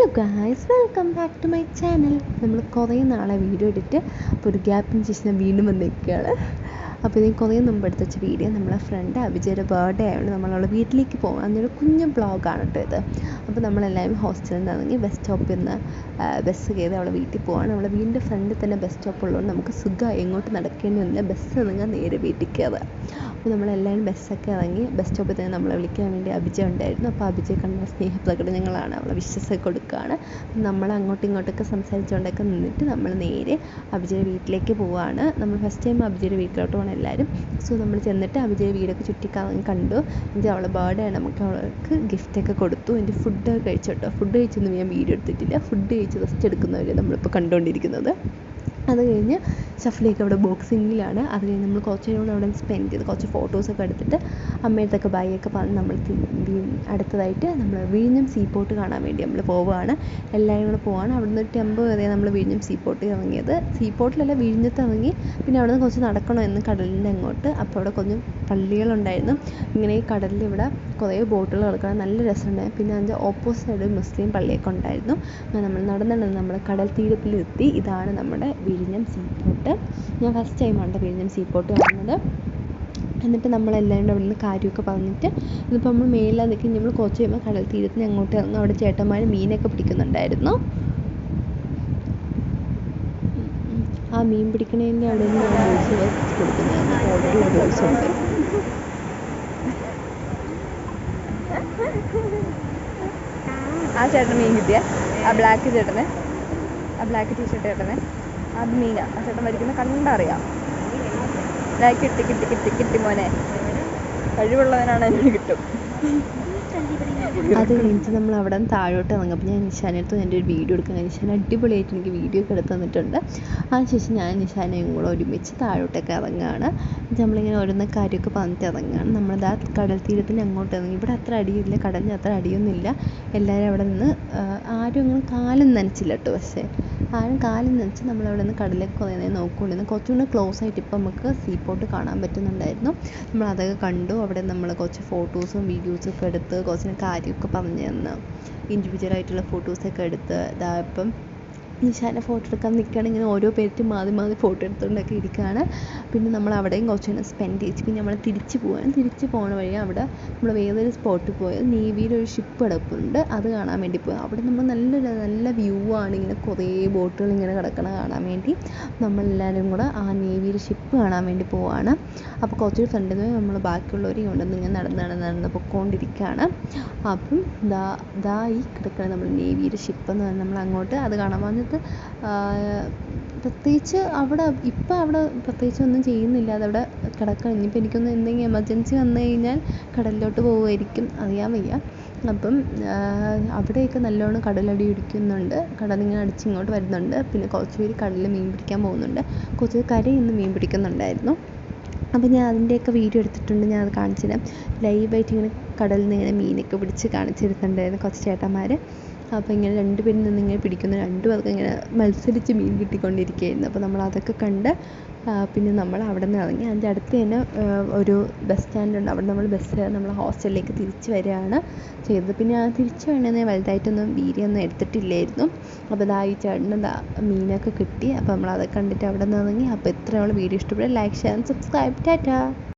Hello guys, welcome back to my channel. നമ്മൾ കുറേ നാളെ വീഡിയോ ഇട്ടിട്ട് അപ്പോൾ ഒരു ഗ്യാപ്പിന് ശേഷം വീണ്ടും വന്നിരിക്കുകയാണ്. അപ്പോൾ ഇതിന് കുറേ മുമ്പ് എടുത്ത് വെച്ച വീഡിയോ നമ്മളെ ഫ്രണ്ട് അഭിജയുടെ ബർത്ത്ഡേ ആയതുകൊണ്ട് നമ്മളവളെ വീട്ടിലേക്ക് പോകും. അന്നൊരു കുഞ്ഞു ബ്ലോഗാണ് കേട്ടോ ഇത്. അപ്പോൾ നമ്മളെല്ലാവരും ഹോസ്റ്റലിൽ നിന്നാണെങ്കിൽ ബസ് സ്റ്റോപ്പിൽ നിന്ന് ബസ് കയറി അവളെ വീട്ടിൽ പോവാണ്. അവളെ വീടിൻ്റെ ഫ്രണ്ടിൽ തന്നെ ബസ് സ്റ്റോപ്പ് ഉള്ളതുകൊണ്ട് നമുക്ക് സുഖമായി എങ്ങോട്ട് നടക്കേണ്ടതില്ല. ബസ് ഇറങ്ങാൻ നേരെ വീട്ടിൽ കയറുക. അപ്പോൾ നമ്മളെല്ലാവരും ബസ്സൊക്കെ ഇറങ്ങി ബസ് സ്റ്റോപ്പിൽ തന്നെ നമ്മളെ വിളിക്കാൻ വേണ്ടി അഭിജ ഉണ്ടായിരുന്നു. അപ്പോൾ അഭിജയെ കണ്ട സ്നേഹപ്രകടനങ്ങളാണ്, അവളെ വിശ്വസൊക്കെ കൊടുക്കുകയാണ്. നമ്മൾ അങ്ങോട്ടും ഇങ്ങോട്ടൊക്കെ സംസാരിച്ചുകൊണ്ടൊക്കെ നിന്നിട്ട് നമ്മൾ നേരെ അഭിജയുടെ വീട്ടിലേക്ക് പോവുകയാണ്. നമ്മൾ ഫസ്റ്റ് ടൈം അഭിജയുടെ വീട്ടിലോട്ട് പോകണം എല്ലാവരും. സോ നമ്മൾ ചെന്നിട്ട് അഭിജയുടെ വീടൊക്കെ ചുറ്റിക്കറങ്ങി കണ്ടു. എന്നിട്ട് അവളെ ബർത്ത്ഡേ ആണ്, നമുക്ക് അവൾക്ക് ഗിഫ്റ്റൊക്കെ കൊടുത്തു. എൻ്റെ ഫുഡൊക്കെ കഴിച്ചു കേട്ടോ. ഫുഡ് കഴിച്ചൊന്നും ഞാൻ വീഡിയോ എടുത്തിട്ടില്ല. ഫുഡ് കഴിച്ച് റെസ്റ്റ് എടുക്കുന്നവരെ നമ്മളിപ്പോൾ കണ്ടുകൊണ്ടിരിക്കുന്നത്. അത് കഴിഞ്ഞ് ഷഫ്ലിയൊക്കെ അവിടെ ബോക്സിങ്ങിലാണ്. അത് കഴിഞ്ഞ് നമ്മൾ കുറച്ച് നേരം കൂടെ അവിടെ സ്പെൻഡ് ചെയ്ത് കുറച്ച് ഫോട്ടോസൊക്കെ എടുത്തിട്ട് അമ്മയടുത്തൊക്കെ ബൈ ഒക്കെ പറഞ്ഞ് നമ്മൾ അടുത്തതായിട്ട് നമ്മൾ വിഴിഞ്ഞം സീ പോർട്ട് കാണാൻ വേണ്ടി നമ്മൾ പോവുകയാണ്. എല്ലാവരും കൂടെ പോവുകയാണ്. അവിടെ നിന്ന് ടെമ്പോ കയറിയാൽ നമ്മൾ വിഴിഞ്ഞം സീ പോർട്ടിൽ ഇറങ്ങിയത്. സീ പോർട്ടിലല്ല, വിഴിഞ്ഞത്ത് ഇറങ്ങി. പിന്നെ അവിടെ നിന്ന് കുറച്ച് നടക്കണമെന്ന് കടലിൻ്റെ അങ്ങോട്ട്. അപ്പോൾ അവിടെ കുറച്ച് പള്ളികളുണ്ടായിരുന്നു. ഇങ്ങനെ ഈ കടലിൽ ഇവിടെ കുറേ ബോട്ടുകൾ കിടക്കണം, നല്ല രസമുണ്ടായിരുന്നു. പിന്നെ അതിൻ്റെ ഓപ്പോസിറ്റ് സൈഡ് മുസ്ലിം പള്ളിയൊക്കെ ഉണ്ടായിരുന്നു. നമ്മൾ നടന്നിട്ട് നമ്മൾ കടൽ തീരത്തിലെത്തി. ഇതാണ് നമ്മുടെ വിഴിഞ്ഞം സീ പോർട്ട്. ഞാൻ ഫസ്റ്റ് ടൈമാണ് വിഴിഞ്ഞം സീ പോർട്ട് കാണുന്നത്. എന്നിട്ട് നമ്മളെല്ലാവരും അവിടെ നിന്ന് കാര്യമൊക്കെ പറഞ്ഞിട്ട് ഇതിപ്പോൾ നമ്മൾ മേലിൽ നിൽക്കി നമ്മൾ കുറച്ച് കഴിയുമ്പോൾ കടൽ തീരത്തിന് അങ്ങോട്ട് ഇറങ്ങും. അവിടെ ചേട്ടന്മാർ മീനൊക്കെ പിടിക്കുന്നുണ്ടായിരുന്നു. ആ മീൻ പിടിക്കണതിൻ്റെ അവിടെ നിന്ന് ജ്യൂസ് കൊടുക്കുന്നതായിരുന്നു. ഓർഡറുള്ള ജ്യൂസ് ഉണ്ട്. ആ ചേട്ടന് മീൻ കിട്ടിയ ആ ബ്ലാക്ക് ചേട്ടന്, ആ ബ്ലാക്ക് ടീഷർട്ട് ചേട്ടന് അത് മീനാ. ആ ചേട്ടൻ വരിക്കുന്ന കണ്ടറിയാം. കിട്ടി കിട്ടി കിട്ടി കിട്ടി മോനെ, കഴിവുള്ളവനാണ് അതിന് കിട്ടും. അത് കഴിഞ്ഞിട്ട് നമ്മൾ അവിടെ നിന്ന് താഴോട്ട് ഇറങ്ങുമ്പോൾ ഞാൻ നിഷാനടുത്ത് എൻ്റെ ഒരു വീഡിയോ എടുക്കാൻ. നിഷാൻ അടിപൊളിയായിട്ട് എനിക്ക് വീഡിയോ ഒക്കെ എടുത്ത് തന്നിട്ടുണ്ട്. അതിനുശേഷം ഞാൻ നിഷാനയും കൂടെ ഒരുമിച്ച് താഴോട്ടൊക്കെ ഇറങ്ങുകയാണ്. നമ്മളിങ്ങനെ ഓരോന്ന് കാര്യമൊക്കെ പറഞ്ഞിട്ട് ഇറങ്ങുകയാണ്. നമ്മളിതാ കടൽ തീരത്തിന് അങ്ങോട്ട് ഇറങ്ങി. ഇവിടെ അത്ര അടിയില്ല, കടലിന് അത്ര അടിയൊന്നുമില്ല. എല്ലാവരും അവിടെ നിന്ന് ആരും അങ്ങനെ കാലും നനച്ചില്ല കേട്ടോ. പക്ഷേ ആരും കാലും നനച്ച് നമ്മളവിടെ നിന്ന് കടലേക്ക് കുറേ നേരം നോക്കിക്കൊണ്ടിരുന്നു. കുറച്ചുകൂടെ ക്ലോസ് ആയിട്ട് ഇപ്പം നമുക്ക് സീ പോർട്ട് കാണാൻ പറ്റുന്നുണ്ടായിരുന്നു. നമ്മളതൊക്കെ കണ്ടു. അവിടെ നമ്മൾ കുറച്ച് ഫോട്ടോസും വീഡിയോസൊക്കെ എടുത്ത് കുറച്ച് കാര്യമൊക്കെ പറഞ്ഞു തന്നു. ഇൻഡിവിജ്വലായിട്ടുള്ള ഫോട്ടോസൊക്കെ എടുത്ത് ഇതാ ഇപ്പം നിഷാനെ ഫോട്ടോ എടുക്കാൻ നിൽക്കുകയാണ്. ഇങ്ങനെ ഓരോ പേരും മാറി ഫോട്ടോ എടുത്തുകൊണ്ടൊക്കെ ഇരിക്കുകയാണ്. പിന്നെ നമ്മൾ അവിടെയും കുറച്ച് നേരം സ്പെൻഡ് ചെയ്ത് പിന്നെ നമ്മൾ തിരിച്ച് പോവാണ്. തിരിച്ച് പോകുന്ന വഴി അവിടെ നമ്മൾ വേറൊരു സ്പോട്ടിൽ പോയത് നേവിയുടെ ഒരു ഷിപ്പ് കിടപ്പുണ്ട്. അത് കാണാൻ വേണ്ടി പോയി. അവിടെ നമ്മൾ നല്ല വ്യൂ ആണ്. ഇങ്ങനെ കുറേ ബോട്ടുകൾ ഇങ്ങനെ കിടക്കണ കാണാൻ വേണ്ടി നമ്മളെല്ലാവരും കൂടെ ആ നേവിയുടെ ഷിപ്പ് കാണാൻ വേണ്ടി പോവാണ്. അപ്പോൾ കുറച്ചൊരു ഫ്രണ്ടിൽ നിന്ന് നമ്മൾ ബാക്കിയുള്ളവരെയും കൊണ്ടുവന്ന് ഇങ്ങനെ നടന്ന് പൊയ്ക്കൊണ്ടിരിക്കുകയാണ്. അപ്പം ദാ ഈ കിടക്കണ നമ്മൾ നേവിയുടെ ഷിപ്പ് എന്ന് പറഞ്ഞാൽ നമ്മൾ അങ്ങോട്ട് അത് കാണാൻ വന്നിട്ട് പ്രത്യേകിച്ച് അവിടെ ഇപ്പം അവിടെ പ്രത്യേകിച്ച് ഒന്നും ചെയ്യുന്നില്ല. അതവിടെ കിടക്കണം. ഇനിയിപ്പോൾ എനിക്കൊന്ന് എന്തെങ്കിലും എമർജൻസി വന്നു കഴിഞ്ഞാൽ കടലിലോട്ട് പോകുമായിരിക്കും, അറിയാൻ വയ്യ. അപ്പം അവിടെയൊക്കെ നല്ലോണം കടലടി ഇടിക്കുന്നുണ്ട്. കടലിങ്ങനെ അടിച്ചിങ്ങോട്ട് വരുന്നുണ്ട്. പിന്നെ കുറച്ച് പേര് കടലിൽ മീൻ പിടിക്കാൻ പോകുന്നുണ്ട്. കുറച്ച് പേര് കരയിൽ നിന്ന് മീൻ പിടിക്കുന്നുണ്ടായിരുന്നു. അപ്പോൾ ഞാൻ അതിൻ്റെയൊക്കെ വീഡിയോ എടുത്തിട്ടുണ്ട്. ഞാൻ അത് കാണിച്ചു തരാം. ലൈവായിട്ട് ഇങ്ങനെ കടലിൽ നിന്ന് ഇങ്ങനെ മീനൊക്കെ പിടിച്ച് കാണിച്ചിരുന്നുണ്ടായിരുന്നു കുറച്ച് ചേട്ടന്മാർ. അപ്പോൾ ഇങ്ങനെ രണ്ടുപേരിൽ നിന്ന് ഇങ്ങനെ പിടിക്കുന്നു. രണ്ടുപേർക്ക് ഇങ്ങനെ മത്സരിച്ച് മീൻ കിട്ടിക്കൊണ്ടിരിക്കുകയായിരുന്നു. അപ്പോൾ നമ്മൾ അതൊക്കെ കണ്ട് പിന്നെ നമ്മൾ അവിടെ നിന്ന് ഇറങ്ങി. അതിൻ്റെ അടുത്ത് തന്നെ ഒരു ബസ് സ്റ്റാൻഡുണ്ട്. അവിടെ നമ്മൾ നമ്മൾ ഹോസ്റ്റലിലേക്ക് തിരിച്ച് വരികയാണ് ചെയ്തത്. പിന്നെ ആ തിരിച്ച് വേണമെങ്കിൽ വലുതായിട്ടൊന്നും വീഡിയോ ഒന്നും എടുത്തിട്ടില്ലായിരുന്നു. അപ്പോൾ ഈ ചേട്ടന് മീനൊക്കെ കിട്ടി. അപ്പോൾ നമ്മൾ അതൊക്കെ കണ്ടിട്ട് അവിടെ നിന്ന് ഇറങ്ങി. അപ്പോൾ ഇത്രയുള്ള വീഡിയോ ഇഷ്ടപ്പെടുക, ലൈക്ക്, ഷെയർ, സബ്സ്ക്രൈബ്. ടാറ്റാ.